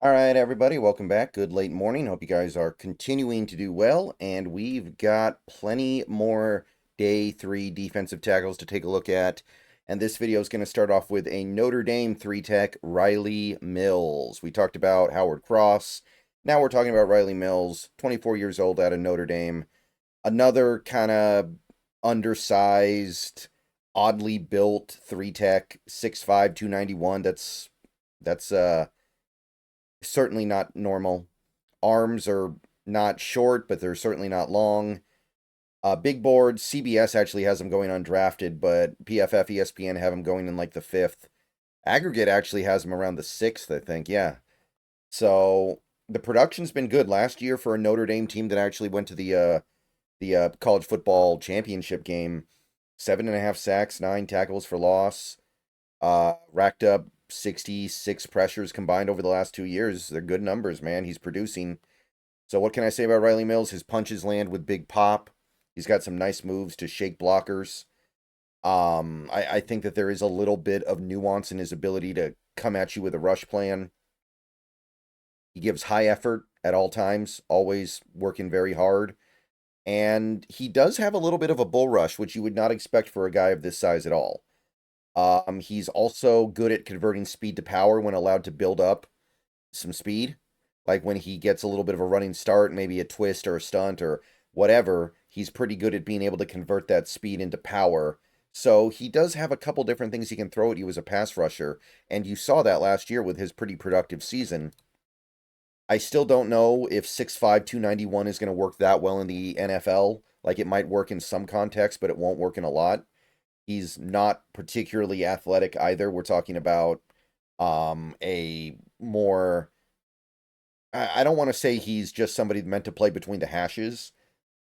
All right, everybody, welcome back. Good late morning. Hope you guys are continuing to do well. And we've got plenty more day three defensive tackles to take a look at. And this video is going to start off with a Notre Dame three tech, Rylie Mills. We talked about Howard Cross. Now we're talking about Rylie Mills, 24 years old out of Notre Dame. Another kind of undersized, oddly built three tech, 6'5", 291. That's certainly not normal. Arms are not short, but they're certainly not long. Big board, CBS actually has him going undrafted, but PFF, ESPN have him going in like the fifth. Aggregate actually has him around the sixth, I think. Yeah. So the production's been good last year for a Notre Dame team that actually went to the college football championship game. 7.5 sacks, 9 tackles for loss. Racked up 66 pressures combined over the last 2 years. They're good numbers, man. He's producing. So what can I say about Rylie Mills? His punches land with big pop. He's got some nice moves to shake blockers. I think that there is a little bit of nuance in his ability to come at you with a rush plan. He gives high effort at all times, always working very hard. And he does have a little bit of a bull rush, which you would not expect for a guy of this size at all. He's also good at converting speed to power when allowed to build up some speed. Like when he gets a little bit of a running start, maybe a twist or a stunt or whatever, he's pretty good at being able to convert that speed into power. So he does have a couple different things he can throw at you as a pass rusher, and you saw that last year with his pretty productive season. I still don't know if 6'5", 291 is going to work that well in the NFL. Like it might work in some contexts, but it won't work in a lot. He's not particularly athletic either. We're talking about a more I don't want to say he's just somebody meant to play between the hashes,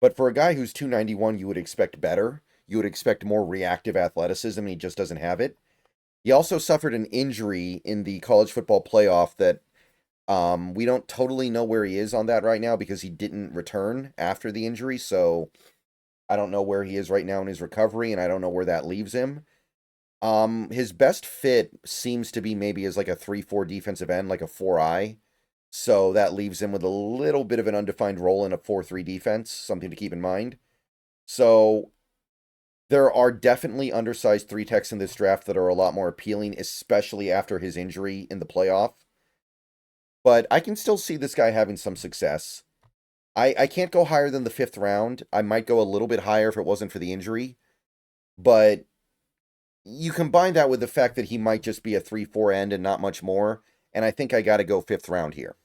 but for a guy who's 291, you would expect better. You would expect more reactive athleticism, and he just doesn't have it. He also suffered an injury in the college football playoff that we don't totally know where he is on that right now because he didn't return after the injury, so I don't know where he is right now in his recovery, and I don't know where that leaves him. His best fit seems to be maybe as like a 3-4 defensive end, like a 4-eye. So that leaves him with a little bit of an undefined role in a 4-3 defense, something to keep in mind. So there are definitely undersized three techs in this draft that are a lot more appealing, especially after his injury in the playoff. But I can still see this guy having some success. I can't go higher than the fifth round. I might go a little bit higher if it wasn't for the injury. But you combine that with the fact that he might just be a 3-4 end and not much more. And I think I got to go fifth round here.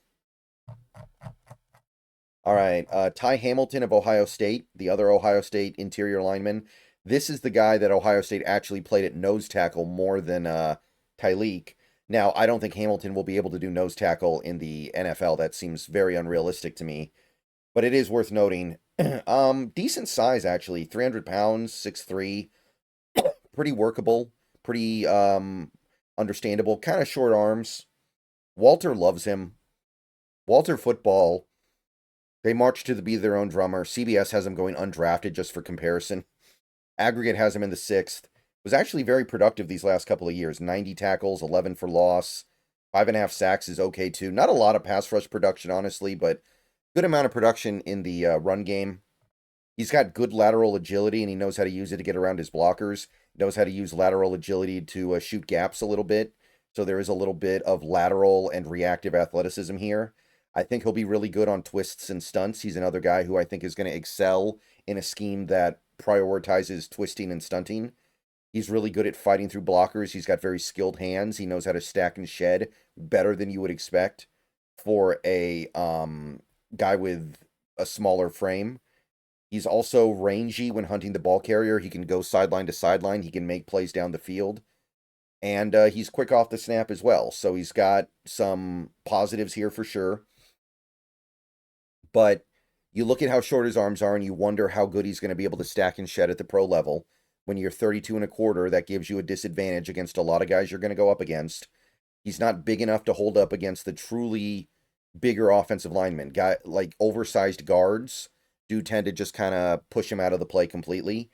All right. Ty Hamilton of Ohio State, the other Ohio State interior lineman. This is the guy that Ohio State actually played at nose tackle more than Tyleek. Now, I don't think Hamilton will be able to do nose tackle in the NFL. That seems very unrealistic to me. But it is worth noting. Decent size, actually. 300 pounds, 6'3". Pretty workable. Pretty understandable. Kind of short arms. Walter loves him. Walter football. They march to be their own drummer. CBS has him going undrafted just for comparison. Aggregate has him in the sixth. Was actually very productive these last couple of years. 90 tackles, 11 for loss. 5.5 sacks is okay too. Not a lot of pass rush production, honestly, but good amount of production in the run game. He's got good lateral agility, and he knows how to use it to get around his blockers. Knows how to use lateral agility to shoot gaps a little bit. So there is a little bit of lateral and reactive athleticism here. I think he'll be really good on twists and stunts. He's another guy who I think is going to excel in a scheme that prioritizes twisting and stunting. He's really good at fighting through blockers. He's got very skilled hands. He knows how to stack and shed better than you would expect for a guy with a smaller frame. He's also rangy when hunting the ball carrier. He can go sideline to sideline. He can make plays down the field. And he's quick off the snap as well. So he's got some positives here for sure. But you look at how short his arms are and you wonder how good he's going to be able to stack and shed at the pro level. When you're 32 and a quarter, that gives you a disadvantage against a lot of guys you're going to go up against. He's not big enough to hold up against the truly bigger offensive linemen. Guy like oversized guards do tend to just kind of push him out of the play completely.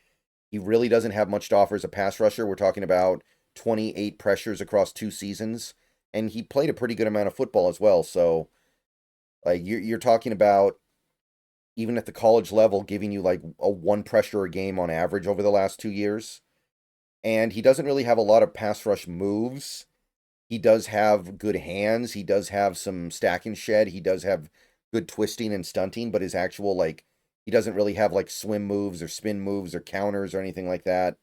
He really doesn't have much to offer as a pass rusher. We're talking about 28 pressures across 2 seasons. and he played a pretty good amount of football as well. So, like, you're talking about even at the college level, giving you like a one pressure a game on average over the last 2 years. And he doesn't really have a lot of pass rush moves. He does have good hands. He does have some stack and shed. He does have good twisting and stunting, but his actual, like, he doesn't really have like swim moves or spin moves or counters or anything like that.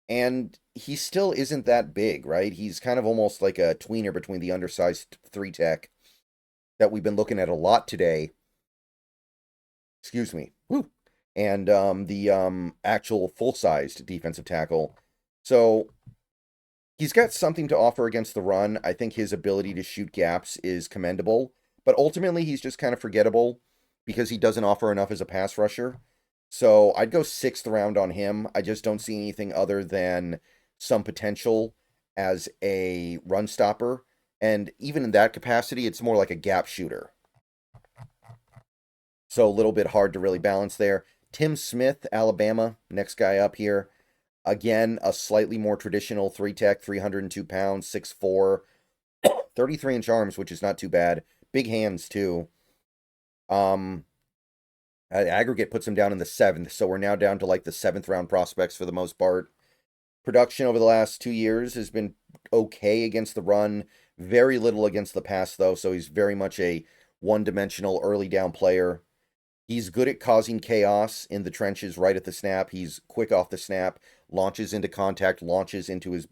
And he still isn't that big, right? He's kind of almost like a tweener between the undersized 3-tech that we've been looking at a lot today. Excuse me. Woo. And the actual full-sized defensive tackle. So he's got something to offer against the run. I think his ability to shoot gaps is commendable, but ultimately he's just kind of forgettable because he doesn't offer enough as a pass rusher. So I'd go 6th round on him. I just don't see anything other than some potential as a run stopper. And even in that capacity, it's more like a gap shooter. So a little bit hard to really balance there. Tim Smith, Alabama, next guy up here. Again, a slightly more traditional 3-tech, 302 pounds, 6'4", 33-inch arms, which is not too bad. Big hands, too. Aggregate puts him down in the 7th, so we're now down to like the 7th round prospects for the most part. Production over the last 2 years has been okay against the run. Very little against the pass, though, so he's very much a one-dimensional early down player. He's good at causing chaos in the trenches right at the snap. He's quick off the snap, launches into contact, launches into his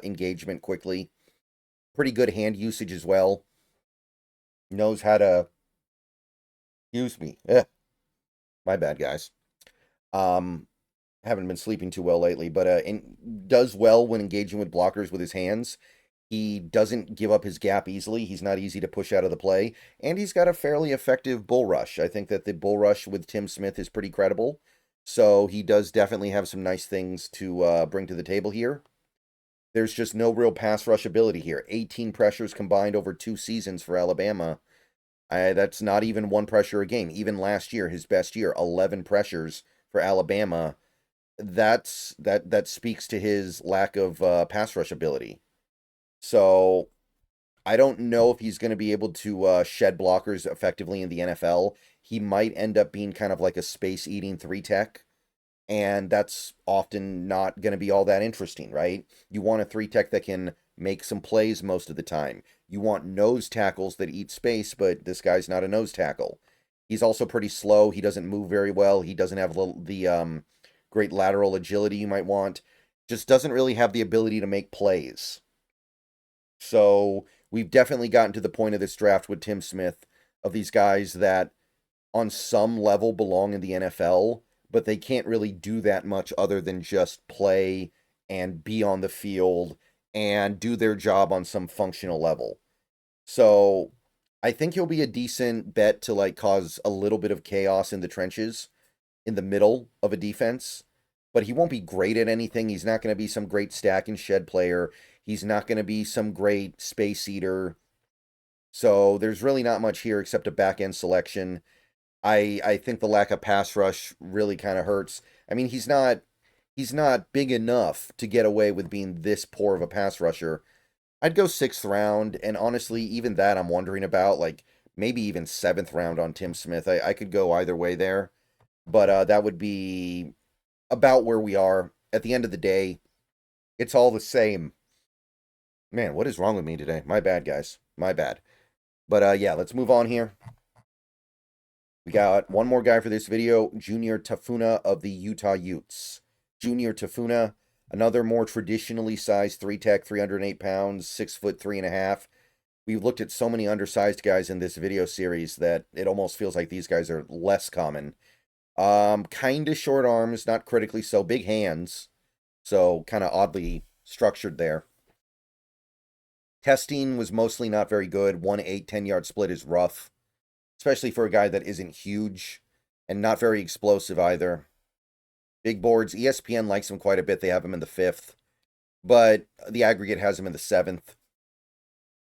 engagement quickly. Pretty good hand usage as well. Knows how to... Excuse me. My bad, guys. Haven't been sleeping too well lately, but does well when engaging with blockers with his hands. He doesn't give up his gap easily. He's not easy to push out of the play. And he's got a fairly effective bull rush. I think that the bull rush with Tim Smith is pretty credible. So he does definitely have some nice things to bring to the table here. There's just no real pass rush ability here. 18 pressures combined over 2 seasons for Alabama. That's not even one pressure a game. Even last year, his best year, 11 pressures for Alabama. That speaks to his lack of pass rush ability. So I don't know if he's going to be able to shed blockers effectively in the NFL. He might end up being kind of like a space-eating 3-tech, and that's often not going to be all that interesting, right? You want a 3-tech that can make some plays most of the time. You want nose tackles that eat space, but this guy's not a nose tackle. He's also pretty slow. He doesn't move very well. He doesn't have the great lateral agility you might want. Just doesn't really have the ability to make plays. So we've definitely gotten to the point of this draft with Tim Smith of these guys that on some level belong in the NFL, but they can't really do that much other than just play and be on the field and do their job on some functional level. So I think he'll be a decent bet to like cause a little bit of chaos in the trenches in the middle of a defense, but he won't be great at anything. He's not going to be some great stack and shed player. He's not going to be some great space eater. So there's really not much here except a back-end selection. I think the lack of pass rush really kind of hurts. I mean, he's not big enough to get away with being this poor of a pass rusher. I'd go 6th round, and honestly, even that I'm wondering about, like maybe even 7th round on Tim Smith. I could go either way there, but that would be about where we are. At the end of the day, it's all the same. Man, what is wrong with me today? My bad, guys. My bad. But yeah, let's move on here. We got one more guy for this video, Junior Tafuna of the Utah Utes. Junior Tafuna, another more traditionally sized 3-tech, 308 pounds, 6'3.5". We've looked at so many undersized guys in this video series that it almost feels like these guys are less common. Kind of short arms, not critically so. Big hands, so kind of oddly structured there. Testing was mostly not very good. 1-8, 10-yard split is rough, especially for a guy that isn't huge and not very explosive either. Big boards, ESPN likes him quite a bit. They have him in the 5th, but the aggregate has him in the 7th.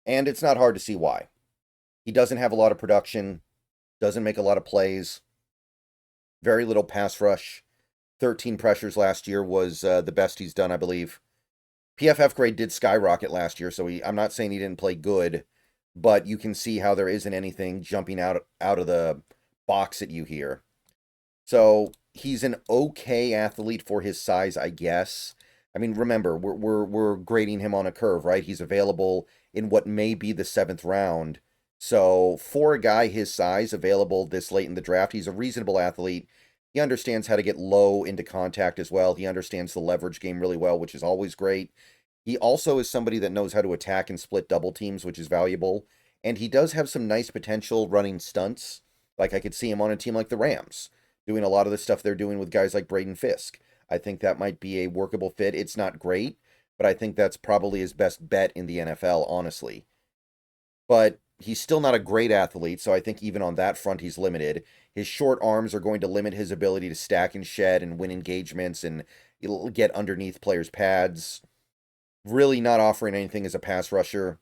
And it's not hard to see why. He doesn't have a lot of production, doesn't make a lot of plays, very little pass rush. 13 pressures last year was the best he's done, I believe. PFF grade did skyrocket last year, so I'm not saying he didn't play good, but you can see how there isn't anything jumping out of the box at you here. So he's an okay athlete for his size, I guess. I mean, remember, we're grading him on a curve, right? He's available in what may be the 7th round. So for a guy his size available this late in the draft, he's a reasonable athlete. He understands how to get low into contact as well. He understands the leverage game really well, which is always great. He also is somebody that knows how to attack and split double teams, which is valuable. And he does have some nice potential running stunts. Like I could see him on a team like the Rams, doing a lot of the stuff they're doing with guys like Braden Fisk. I think that might be a workable fit. It's not great, but I think that's probably his best bet in the NFL, honestly. But he's still not a great athlete, so I think even on that front, he's limited. His short arms are going to limit his ability to stack and shed and win engagements and get underneath players' pads. Really not offering anything as a pass rusher.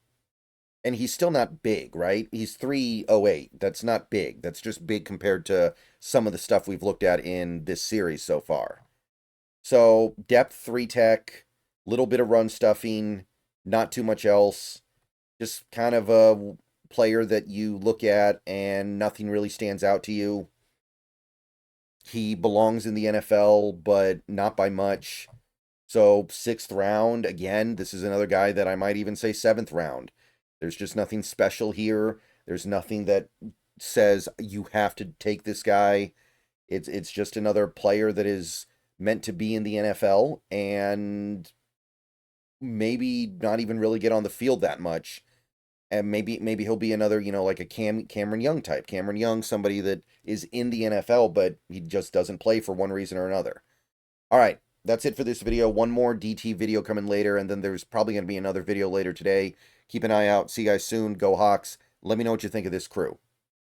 And he's still not big, right? He's 308. That's not big. That's just big compared to some of the stuff we've looked at in this series so far. So, depth 3 tech, little bit of run stuffing, not too much else. Just kind of a player that you look at and nothing really stands out to you. He belongs in the NFL, but not by much. So, 6th round, again, this is another guy that I might even say 7th round. There's just nothing special here. There's nothing that says you have to take this guy. It's just another player that is meant to be in the NFL and maybe not even really get on the field that much. And maybe he'll be another, like a Cameron Young type. Cameron Young, somebody that is in the NFL, but he just doesn't play for one reason or another. All right, that's it for this video. One more DT video coming later, and then there's probably going to be another video later today. Keep an eye out. See you guys soon. Go Hawks. Let me know what you think of this crew.